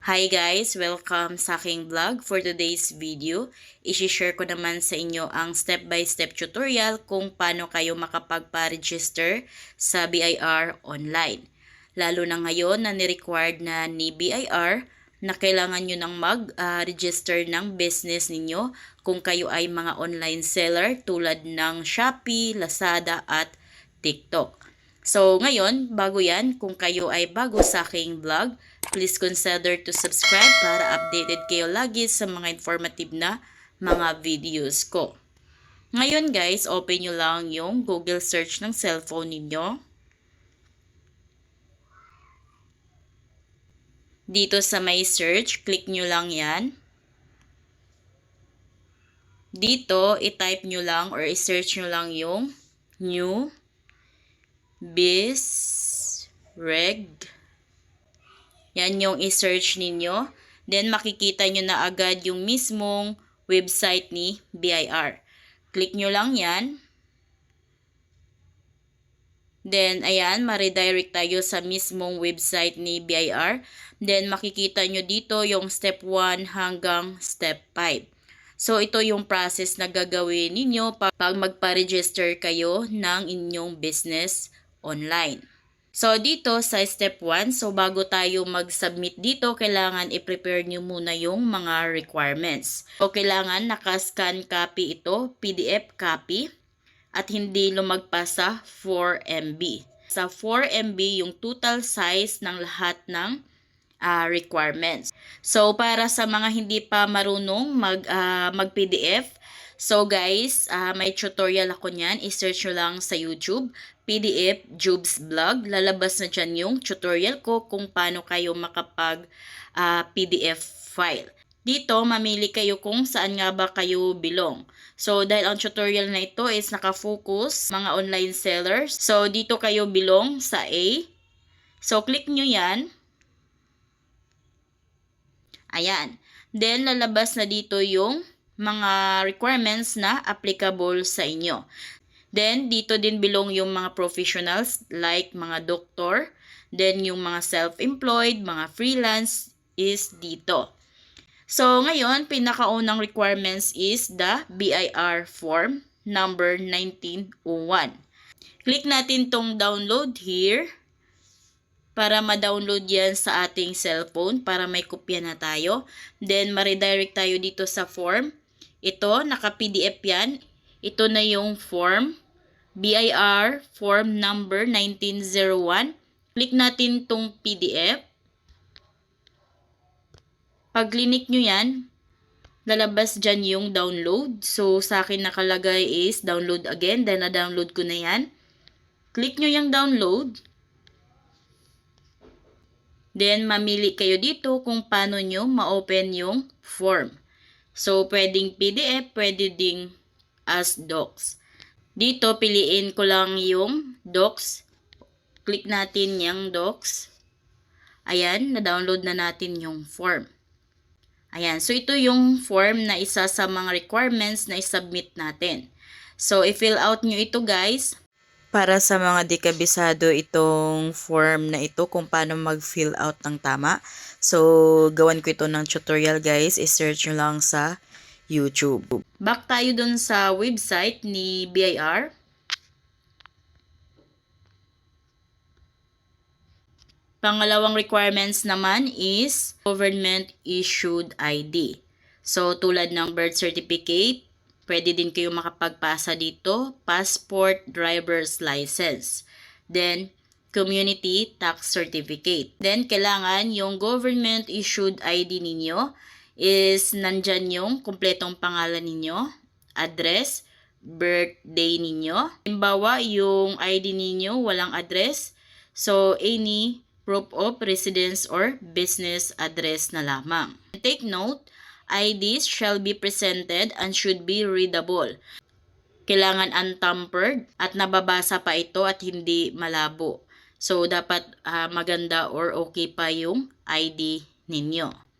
Hi guys! Welcome sa aking vlog. For today's video, i-share ko naman sa inyo ang step-by-step tutorial kung paano kayo makapagpa-register sa BIR online. Lalo na ngayon na ni-required na ni BIR na kailangan nyo nang mag-register ng business ninyo kung kayo ay mga online seller tulad ng Shopee, Lazada at TikTok. So, ngayon, bago yan, kung kayo ay bago sa aking vlog, please consider to subscribe para updated kayo lagi sa mga informative na mga videos ko. Ngayon guys, open nyo lang yung Google search ng cellphone ninyo. Dito sa may search, click nyo lang yan. Dito, i-type nyo lang or i-search nyo lang yung new BizReg. Yan yung i-search ninyo. Then, makikita nyo na agad yung mismong website ni BIR. Click nyo lang yan. Then, ayan, ma-redirect tayo sa mismong website ni BIR. Then, makikita nyo dito yung step 1 hanggang step 5. So, ito yung process na gagawin ninyo pag magpa-register kayo ng inyong business online. So, dito sa step 1, so bago tayo mag-submit dito, kailangan i-prepare nyo muna yung mga requirements. So, kailangan nakascan copy ito, PDF copy, at hindi lumagpas sa 4 MB. Sa 4 MB, yung total size ng lahat ng requirements. So, para sa mga hindi pa marunong mag-PDF, so guys, may tutorial ako niyan. I-search nyo lang sa YouTube, PDF Jubes Vlog. Lalabas na dyan yung tutorial ko kung paano kayo makapag-PDF file. Dito, mamili kayo kung saan nga ba kayo belong. So, dahil ang tutorial na ito is nakafocus mga online sellers. So, dito kayo belong sa A. So, click nyo yan. Ayan. Then, lalabas na dito yung mga requirements na applicable sa inyo. Then, dito din belong yung mga professionals like mga doktor. Then, yung mga self-employed, mga freelance is dito. So, ngayon, pinakaunang requirements is the BIR form number 1901. Click natin tong download here para ma-download yan sa ating cellphone para may kopya na tayo. Then, ma-redirect tayo dito sa form. Ito, naka-PDF yan. Ito na yung form. BIR form number 1901. Click natin tong PDF. Pag click nyo yan, lalabas dyan yung download. So, sa akin nakalagay is download again. Then, na-download ko na yan. Click nyo yung download. Then, mamili kayo dito kung paano nyo ma-open yung form. So, pwedeng PDF, pwede ding as docs. Dito, piliin ko lang yung docs. Click natin yung docs. Ayan, na-download na natin yung form. Ayan, so ito yung form na isa sa mga requirements na i-submit natin. So, i-fill out nyo ito guys. Para sa mga di kabisado itong form na ito kung paano mag-fill out ng tama. So, gawan ko ito ng tutorial guys. I-search nyo lang sa YouTube. Back tayo dun sa website ni BIR. Pangalawang requirements naman is government issued ID. So, tulad ng birth certificate, pwede din kayo makapagpasa dito, passport, driver's license. Then, community tax certificate. Then, kailangan yung government issued ID ninyo is nandyan yung kumpletong pangalan ninyo, address, birthday ninyo. Halimbawa, yung ID ninyo walang address, so any proof of residence or business address na lamang. Take note, IDs shall be presented and should be readable. Kailangan untampered at nababasa pa ito at hindi malabo. So, dapat maganda or okay pa yung ID ninyo.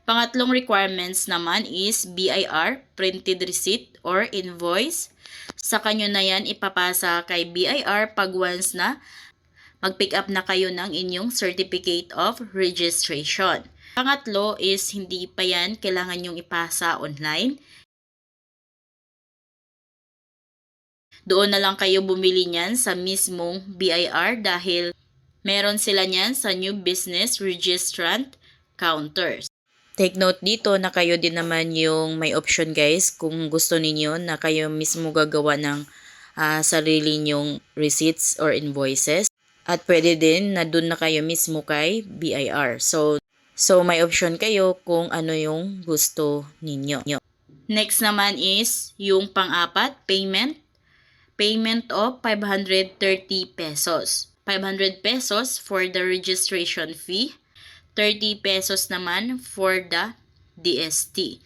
Pangatlong requirements naman is BIR, printed receipt or invoice. Sa kanyo na yan ipapasa kay BIR pag once na mag-pick up na kayo ng inyong certificate of registration. Pangatlo is hindi pa yan kailangan yung ipasa online. Doon na lang kayo bumili niyan sa mismong BIR dahil meron sila niyan sa New Business Registrant counters. Take note dito na kayo din naman yung may option guys kung gusto ninyo na kayo mismo gagawa ng sarili nyong receipts or invoices. At pwede din na dun na kayo mismo kay BIR. So may option kayo kung ano yung gusto ninyo. Next naman is yung pang-apat, payment. Payment of 530 pesos. 500 pesos for the registration fee. 30 pesos naman for the DST.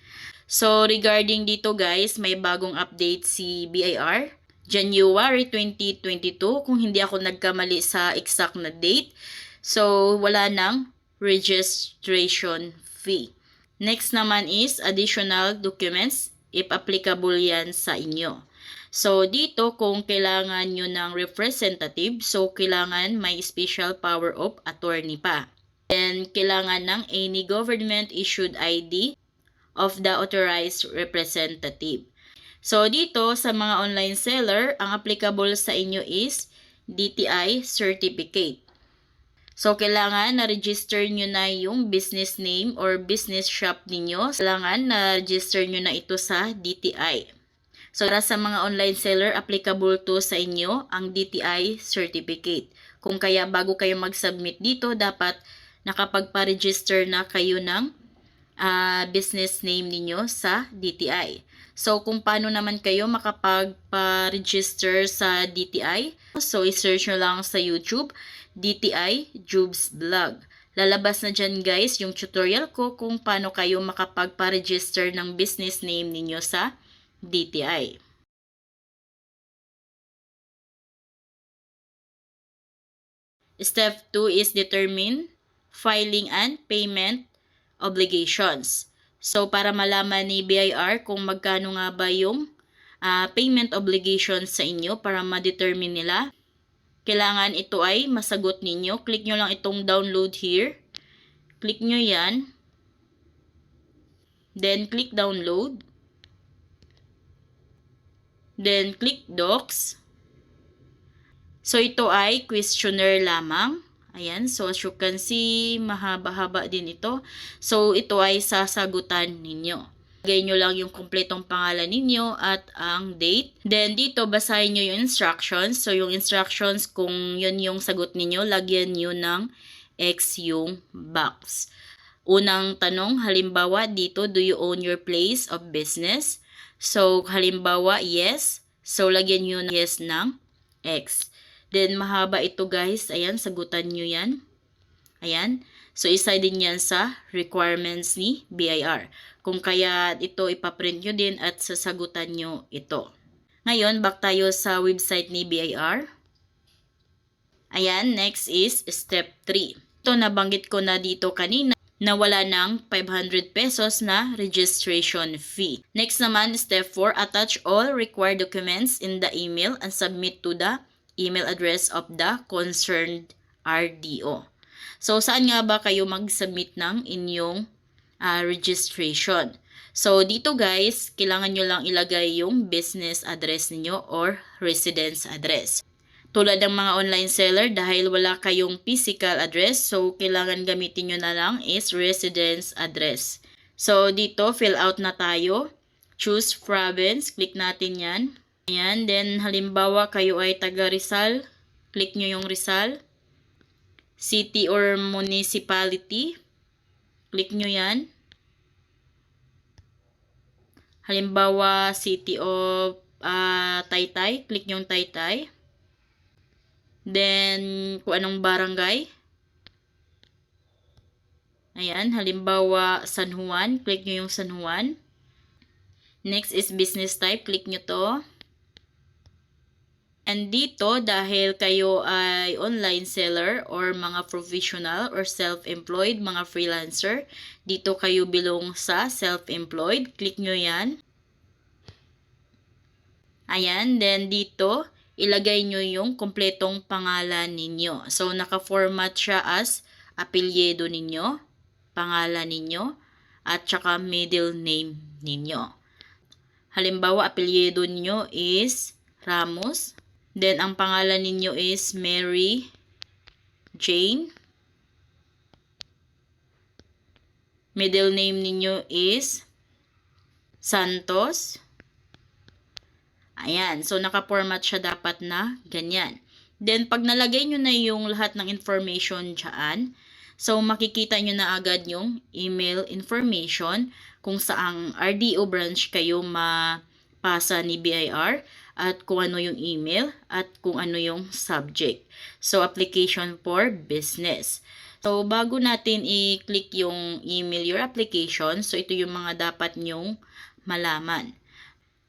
So, regarding dito guys, may bagong update si BIR. January 2022, kung hindi ako nagkamali sa exact na date. So, wala nang registration fee. Next naman is additional documents, if applicable yan sa inyo. So, dito kung kailangan nyo ng representative, so kailangan may special power of attorney pa. Then, kailangan ng any government-issued ID of the authorized representative. So, dito sa mga online seller, ang applicable sa inyo is DTI certificate. So, kailangan na-register nyo na yung business name or business shop ninyo. Kailangan na-register nyo na ito sa DTI. So, para sa mga online seller, applicable to sa inyo ang DTI certificate. Kung kaya bago kayo mag-submit dito, dapat nakapagpa-register na kayo ng business name ninyo sa DTI. So, kung paano naman kayo makapagpa-register sa DTI, so i-search nyo lang sa YouTube, DTI Jubes Vlog. Lalabas na dyan guys yung tutorial ko kung paano kayo makapagpa-register ng business name ninyo sa DTI. Step 2 is determine filing and payment obligations. So, para malaman ni BIR kung magkano nga ba yung payment obligations sa inyo para ma-determine nila, kailangan ito ay masagot ninyo. Click nyo lang itong download here. Click nyo yan. Then, click download. Then, click docs. So, ito ay questionnaire lamang. Ayan, so as you can see, mahaba-haba din ito. So, ito ay sasagutan ninyo. Lagay nyo lang yung kumpletong pangalan ninyo at ang date. Then, dito, basahin nyo yung instructions. So, yung instructions, kung yun yung sagot ninyo, lagyan nyo ng X yung box. Unang tanong, halimbawa, dito, do you own your place of business? So, halimbawa, yes. So, lagyan nyo ng yes ng X. Then, mahaba ito guys. Ayan, sagutan nyo yan. Ayan. So, isa din yan sa requirements ni BIR. Kung kaya ito ipaprint nyo din at sasagutan nyo ito. Ngayon, back tayo sa website ni BIR. Ayan, next is step 3. Ito, nabanggit ko na dito kanina na wala ng 500 pesos na registration fee. Next naman, step 4, attach all required documents in the email and submit to the email address of the concerned RDO. So, saan nga ba kayo mag-submit ng inyong registration? So, dito guys, kailangan nyo lang ilagay yung business address ninyo or residence address. Tulad ng mga online seller, dahil wala kayong physical address, so kailangan gamitin nyo na lang is residence address. So, dito, fill out na tayo. Choose province, click natin yan. Ayan, then halimbawa kayo ay taga Rizal, click nyo yung Rizal. City or municipality, click nyo yan. Halimbawa, City of Taytay, click nyo yung Taytay. Then, kung anong barangay. Ayan, halimbawa, San Juan, click nyo yung San Juan. Next is business type, click nyo to. And dito, dahil kayo ay online seller or mga professional or self-employed, mga freelancer, dito kayo belong sa self-employed. Click nyo yan. Ayan, then dito, ilagay nyo yung kompletong pangalan ninyo. So, naka-format siya as apelyido ninyo. pangalan ninyo at saka middle name ninyo. Halimbawa, apelyido ninyo is Ramos. Then, ang pangalan ninyo is Mary Jane. Middle name ninyo is Santos. Ayan. So, naka-format siya dapat na ganyan. Then, pag nalagay nyo na yung lahat ng information dyan, so, makikita nyo na agad yung email information kung saang RDO branch kayo mapasa ni BIR at kung ano yung email at kung ano yung subject. So, application for business. So, bago natin i-click yung email your application, so ito yung mga dapat nyong malaman.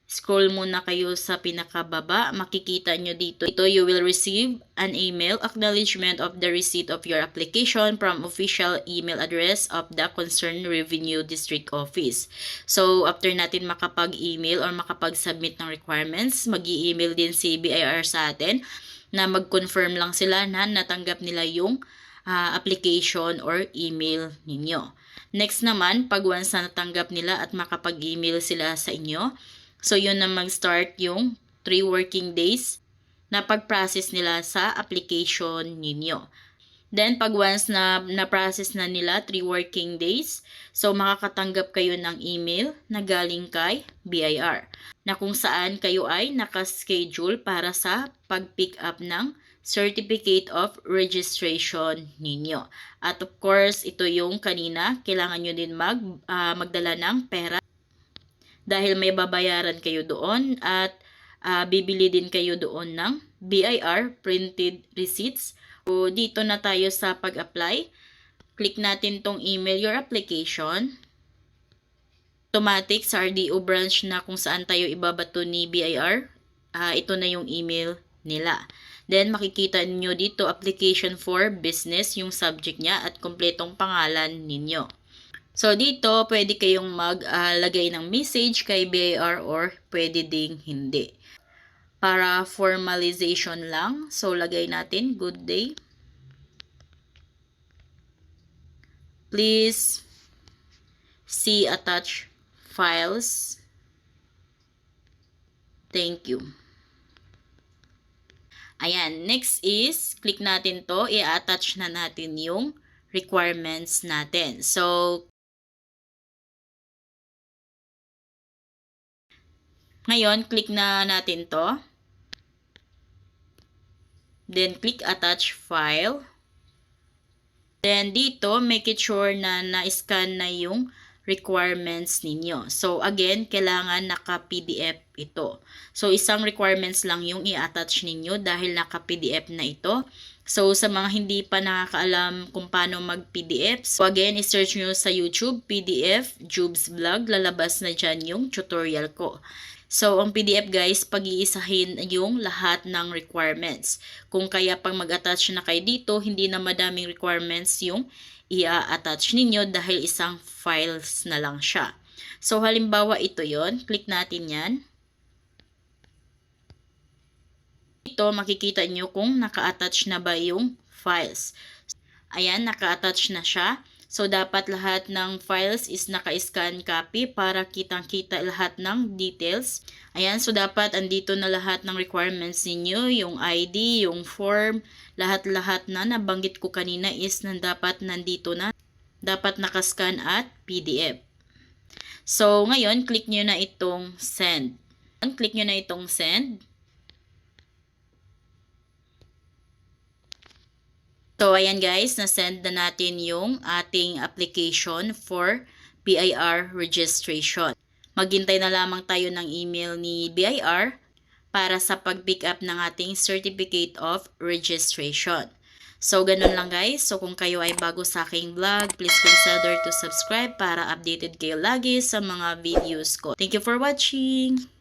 Scroll muna kayo sa pinakababa. Makikita nyo dito. Ito, you will receive an email acknowledgement of the receipt of your application from official email address of the concerned Revenue District Office. So, after natin makapag-email or makapag-submit ng requirements, mag-i-email din si BIR sa atin na mag-confirm lang sila na natanggap nila yung application or email ninyo. Next naman, pag once na natanggap nila at makapag-email sila sa inyo, so yun na mag-start yung 3 working days na pag-process nila sa application ninyo. Then, pag once na na-process na nila 3 working days, so makakatanggap kayo ng email na galing kay BIR na kung saan kayo ay nakaschedule para sa pag-pick up ng Certificate of Registration ninyo. At of course, ito yung kanina, kailangan nyo din magdala ng pera dahil may babayaran kayo doon at bibili din kayo doon ng BIR printed receipts. So, dito na tayo sa pag-apply. Click natin tong email your application. Automatic sa RDO branch na kung saan tayo ibabato ni BIR. Ito na yung email nila. Then, makikita niyo dito, application for business, yung subject niya at kompletong pangalan ninyo. So, dito, pwede kayong maglagay ng message kay BIR or pwede ding hindi. Para formalization lang, so lagay natin, good day. Please see attached files. Thank you. Ayan, next is, click natin to, i-attach na natin yung requirements natin. So, ngayon, click na natin to. Then, click attach file. Then, dito, make it sure na na-scan na yung requirements ninyo. So, again, kailangan naka-PDF ito. So, isang requirements lang yung i-attach ninyo dahil naka-PDF na ito. So, sa mga hindi pa nakakaalam kung paano mag-PDF, so again, i-search nyo sa YouTube, PDF, Jubes Vlog, lalabas na dyan yung tutorial ko. So, ang PDF guys, pag-iisahin yung lahat ng requirements. Kung kaya pag mag-attach na kayo dito, hindi na madaming requirements yung i-attach ninyo dahil isang files na lang siya. So, halimbawa ito yon, click natin yan. Ito, makikita nyo kung naka-attach na ba yung files. Ayan, naka-attach na siya. So, dapat lahat ng files is naka-scan copy para kitang-kita lahat ng details. Ayan, so dapat andito na lahat ng requirements ninyo, yung ID, yung form, lahat-lahat na nabanggit ko kanina is dapat nandito na. Dapat nakascan at PDF. So, ngayon, click nyo na itong send. Click nyo na itong send. So, ayan guys, na-send na natin yung ating application for BIR registration. Maghintay na lamang tayo ng email ni BIR para sa pag-pick up ng ating Certificate of Registration. So, ganun lang guys. So, kung kayo ay bago sa aking vlog, please consider to subscribe para updated kayo lagi sa mga videos ko. Thank you for watching!